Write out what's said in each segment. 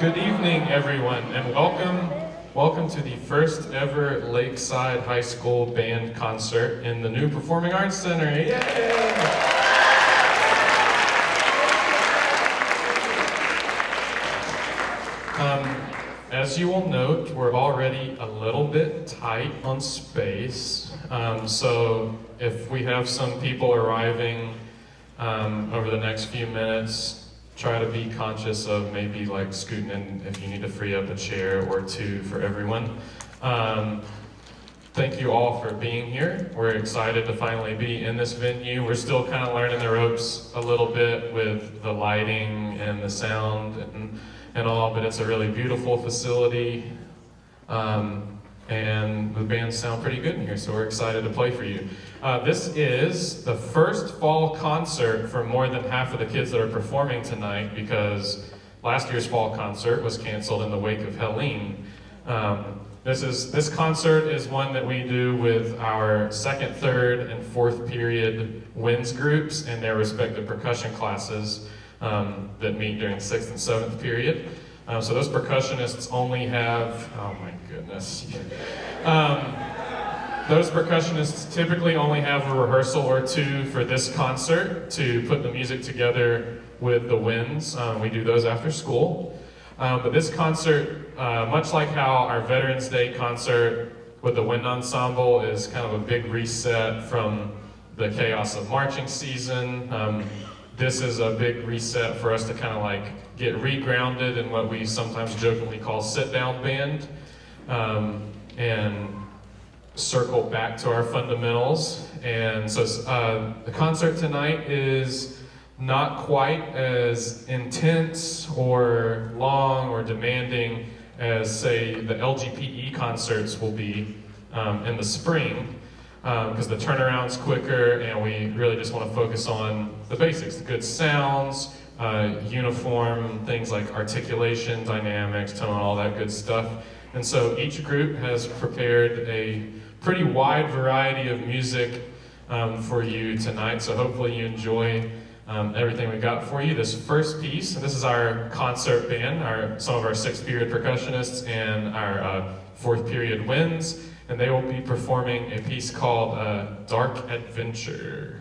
Good evening, everyone, and welcome to the first ever Lakeside High School band concert in the new Performing Arts Center. Yay! As you will note, we're already a little bit tight on space, so if we have some people arriving over the next few minutes, try to be conscious of maybe like scooting in if you need to free up a chair or two for everyone. Thank you all for being here. We're excited to finally be in this venue. We're still kind of learning the ropes a little bit with the lighting and the sound and all, but it's a really beautiful facility. And the bands sound pretty good in here, so we're excited to play for you. This is the first fall concert for more than half of the kids that are performing tonight because last year's fall concert was canceled in the wake of Helene. This concert is one that we do with our second, third, and fourth period winds groups and their respective percussion classes that meet during sixth and seventh period. So those percussionists only have, oh my goodness. Those percussionists typically only have a rehearsal or two for this concert to put the music together with the winds. We do those after school. But this concert, much like how our Veterans Day concert with the wind ensemble is kind of a big reset from the chaos of marching season, this is a big reset for us to kind of like get regrounded in what we sometimes jokingly call sit-down band, and circle back to our fundamentals. And so the concert tonight is not quite as intense or long or demanding as, say, the LGPE concerts will be in the spring, because the turnaround's quicker and we really just want to focus on the basics, the good sounds, uniform things like articulation, dynamics, tone, all that good stuff. And so each group has prepared a pretty wide variety of music for you tonight, so hopefully you enjoy everything we got for you. This first piece, this is our concert band, some of our sixth period percussionists and our fourth period winds, and they will be performing a piece called Dark Adventure.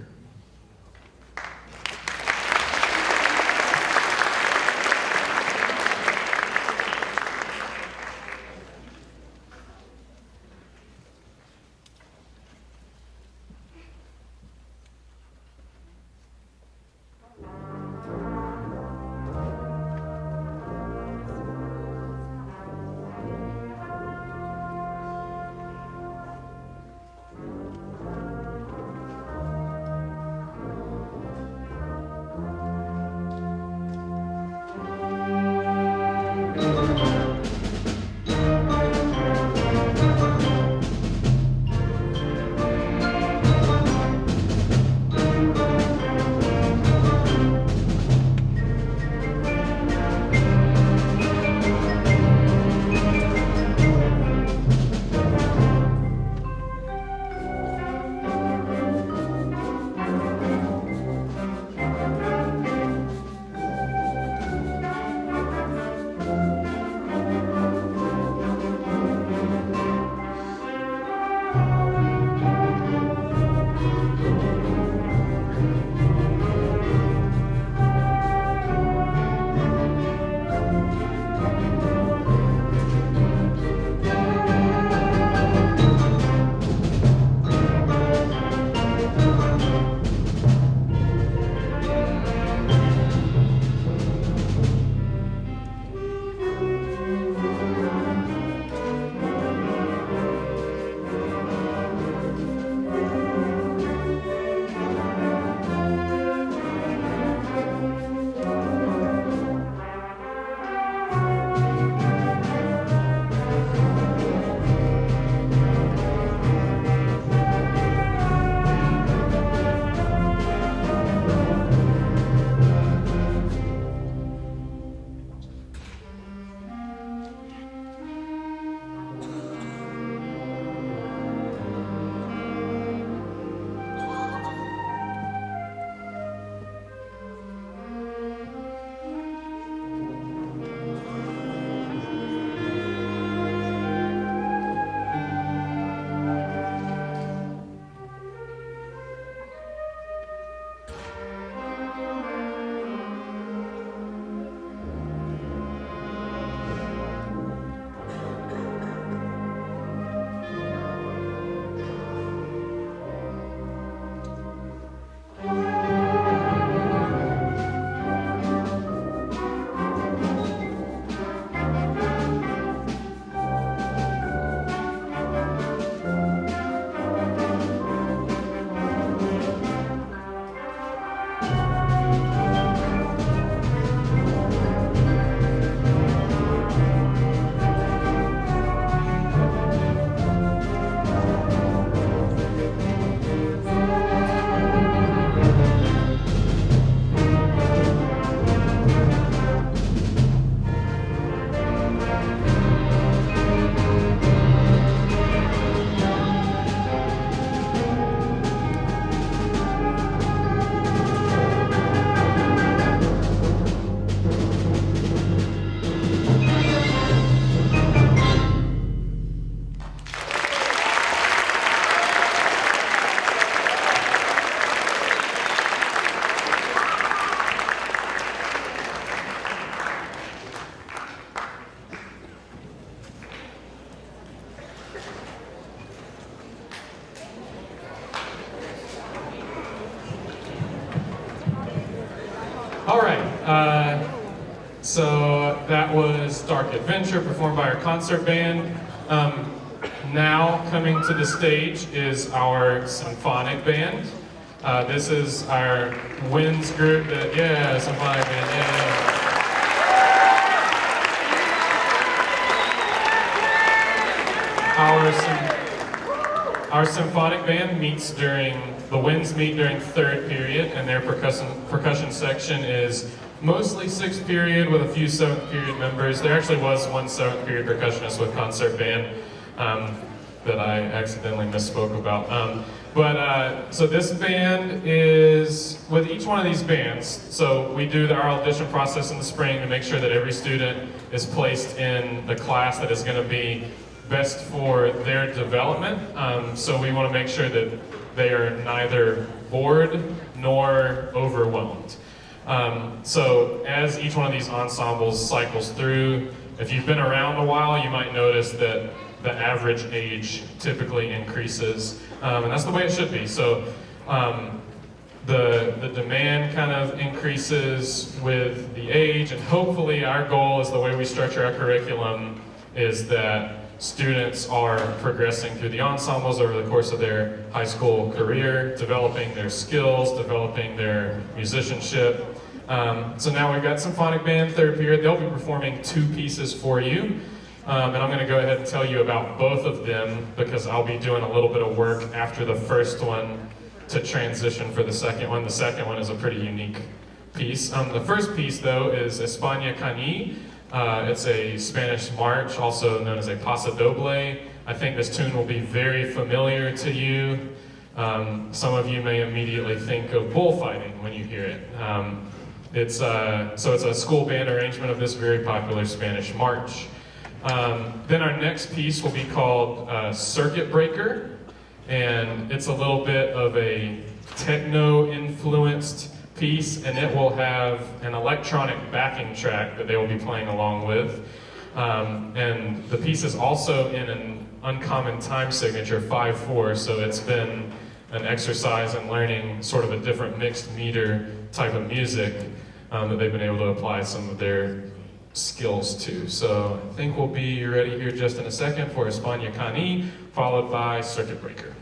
All right. So that was Dark Adventure performed by our concert band. Now coming to the stage is our Symphonic band. This is our winds group that, yeah, Symphonic band, yeah. Our symphonic band meets the winds meet during third period, and their percussion section is mostly sixth period with a few seventh period members. There actually was one seventh period percussionist with concert band that I accidentally misspoke about. So this band is, with each one of these bands, so we do our audition process in the spring to make sure that every student is placed in the class that is going to be best for their development. So we want to make sure that they are neither bored nor overwhelmed. So as each one of these ensembles cycles through, if you've been around a while, you might notice that the average age typically increases, and that's the way it should be. So the demand kind of increases with the age, and hopefully our goal is the way we structure our curriculum is that students are progressing through the ensembles over the course of their high school career, developing their skills, developing their musicianship. So now we've got Symphonic Band, third period. They'll be performing 2 pieces for you. And I'm going to go ahead and tell you about both of them because I'll be doing a little bit of work after the first one to transition for the second one. The second one is a pretty unique piece. The first piece, though, is Espana, Cani. It's a Spanish march, also known as a paso doble. I think this tune will be very familiar to you. Some of you may immediately think of bullfighting when you hear it. It's a school band arrangement of this very popular Spanish march. Then our next piece will be called Circuit Breaker, and it's a little bit of a techno-influenced piece, and it will have an electronic backing track that they will be playing along with. And the piece is also in an uncommon time signature, 5/4, so it's been an exercise in learning sort of a different mixed meter type of music that they've been able to apply some of their skills to. So I think we'll be ready here just in a second for Espana Cani, followed by Circuit Breaker.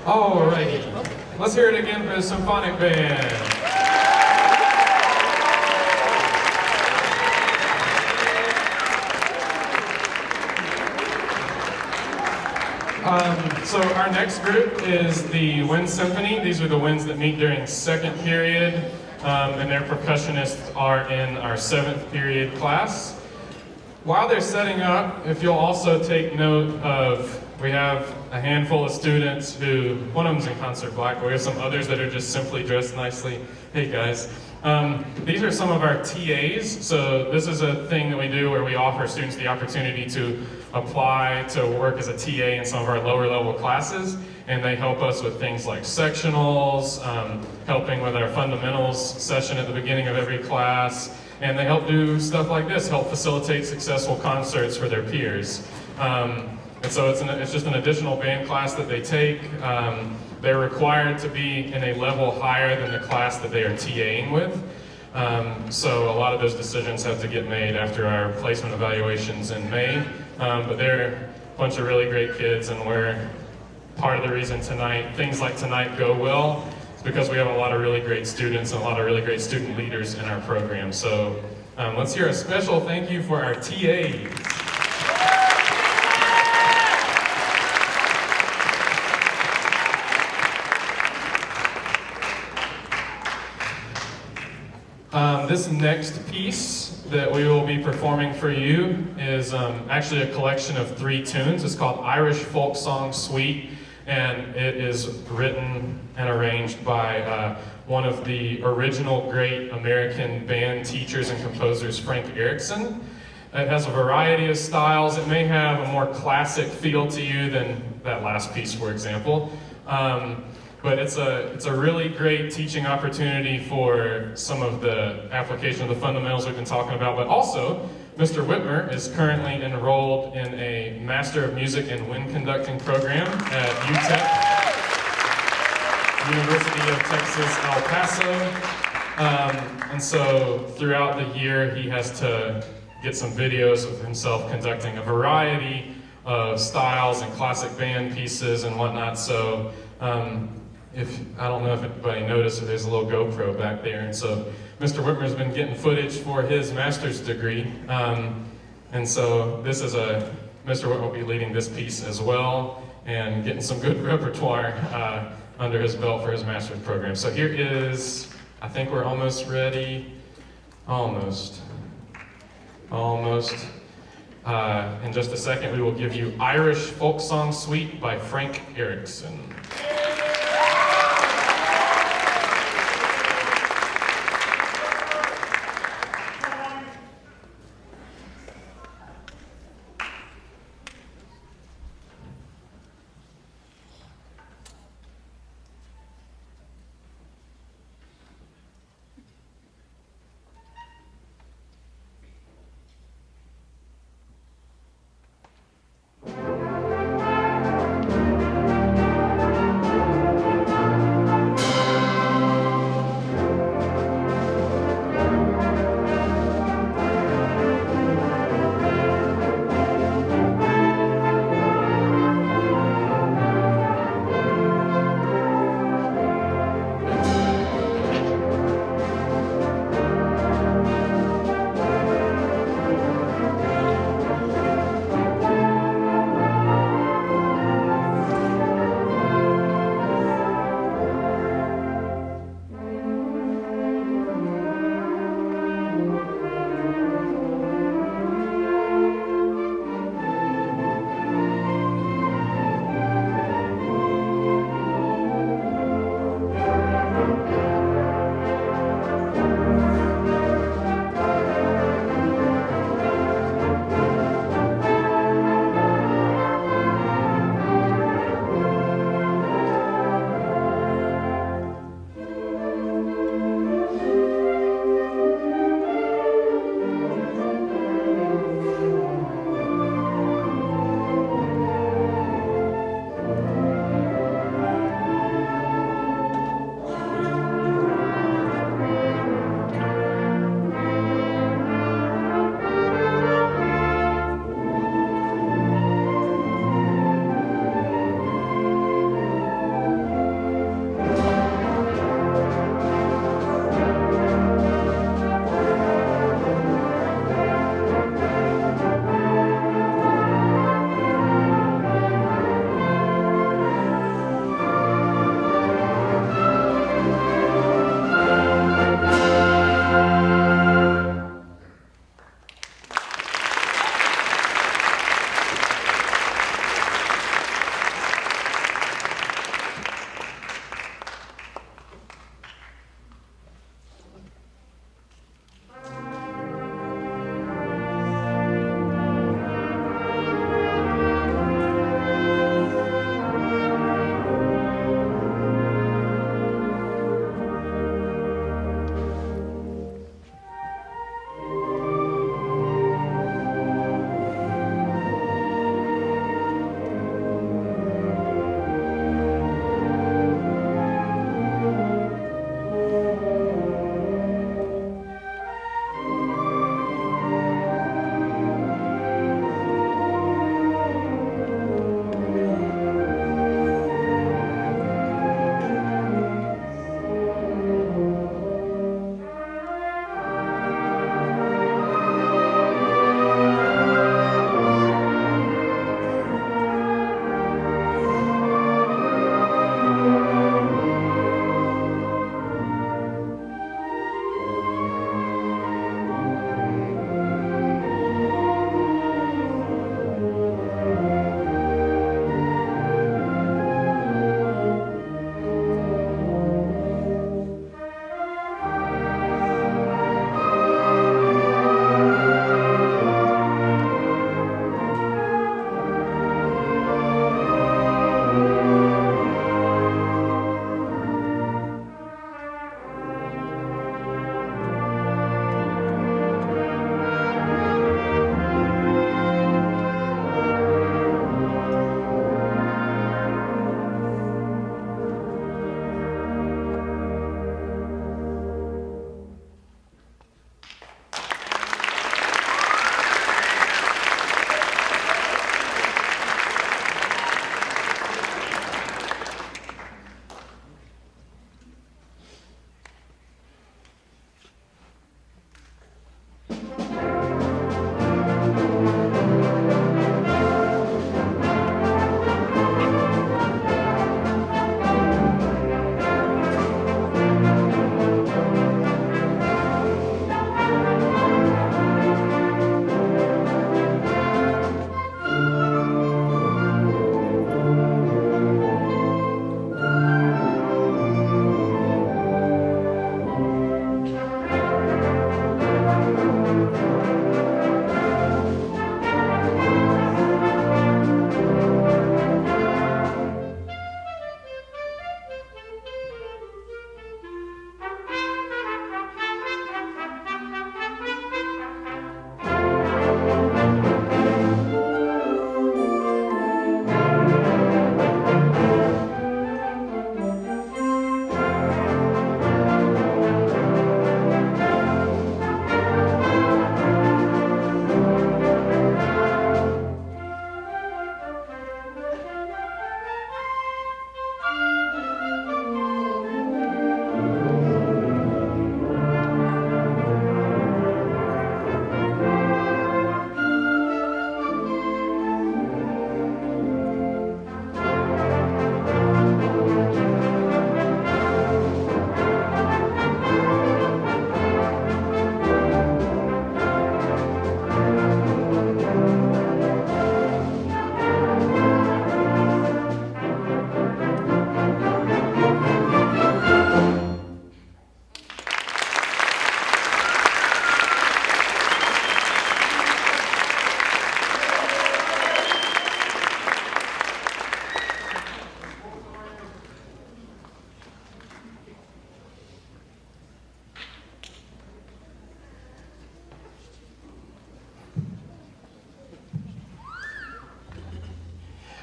Alrighty, let's hear it again for the Symphonic Band. So our next group is the Wind Symphony. These are the winds that meet during second period, and their percussionists are in our seventh period class. While they're setting up, if you'll also take note of, we have a handful of students who, one of them's in concert black, but we have some others that are just simply dressed nicely. Hey guys. These are some of our TAs. So this is a thing that we do where we offer students the opportunity to apply to work as a TA in some of our lower level classes. And they help us with things like sectionals, helping with our fundamentals session at the beginning of every class. And they help do stuff like this, help facilitate successful concerts for their peers. And so it's just an additional band class that they take. They're required to be in a level higher than the class that they are TAing with. So a lot of those decisions have to get made after our placement evaluations in May. But they're a bunch of really great kids, and we're part of the reason things like tonight go well. It's because we have a lot of really great students and a lot of really great student leaders in our program. So let's hear a special thank you for our TAs. This next piece that we will be performing for you is actually a collection of 3 tunes. It's called Irish Folk Song Suite, and it is written and arranged by one of the original great American band teachers and composers, Frank Erickson. It has a variety of styles. It may have a more classic feel to you than that last piece, for example. But it's a really great teaching opportunity for some of the application of the fundamentals we've been talking about. But also, Mr. Whitmer is currently enrolled in a Master of Music and Wind Conducting program at UTEP, University of Texas, El Paso. And so throughout the year, he has to get some videos of himself conducting a variety of styles and classic band pieces and whatnot. So I don't know if anybody noticed, there's a little GoPro back there, and so Mr. Whitmer's been getting footage for his master's degree, and so Mr. Whitmer will be leading this piece as well, and getting some good repertoire under his belt for his master's program. So here is, I think we're almost ready, almost. In just a second, we will give you Irish Folk Song Suite by Frank Erickson.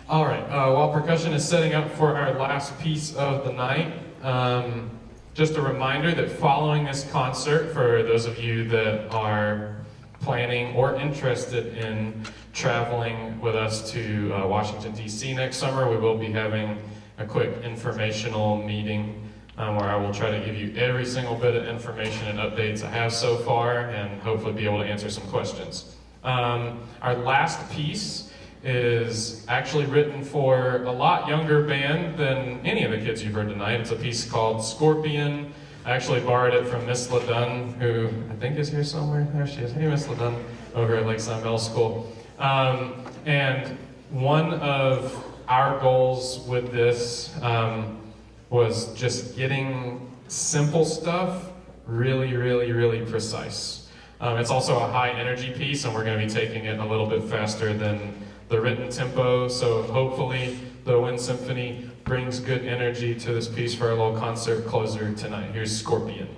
All right, while percussion is setting up for our last piece of the night, just a reminder that following this concert, for those of you that are planning or interested in traveling with us to Washington, D.C. next summer, we will be having a quick informational meeting where I will try to give you every single bit of information and updates I have so far and hopefully be able to answer some questions. Our last piece is actually written for a lot younger band than any of the kids you've heard tonight. It's a piece called Scorpion. I actually borrowed it from Miss LaDunn, who I think is here somewhere. There she is. Hey, Miss LaDunn, over at Lakeside Middle School. And one of our goals with this was just getting simple stuff really, really, really precise. It's also a high energy piece, and we're going to be taking it a little bit faster than the written tempo, so hopefully the Wind Symphony brings good energy to this piece for our little concert closer tonight. Here's Scorpion.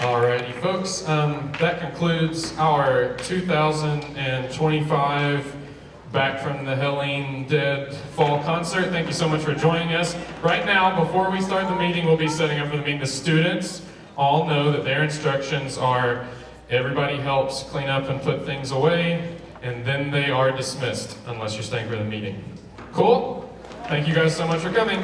Alrighty, folks, that concludes our 2025 Back from the Helene Dead Fall Concert. Thank you so much for joining us. Right now, before we start the meeting, we'll be setting up for the meeting. The students all know that their instructions are everybody helps clean up and put things away, and then they are dismissed, unless you're staying for the meeting. Cool? Thank you guys so much for coming.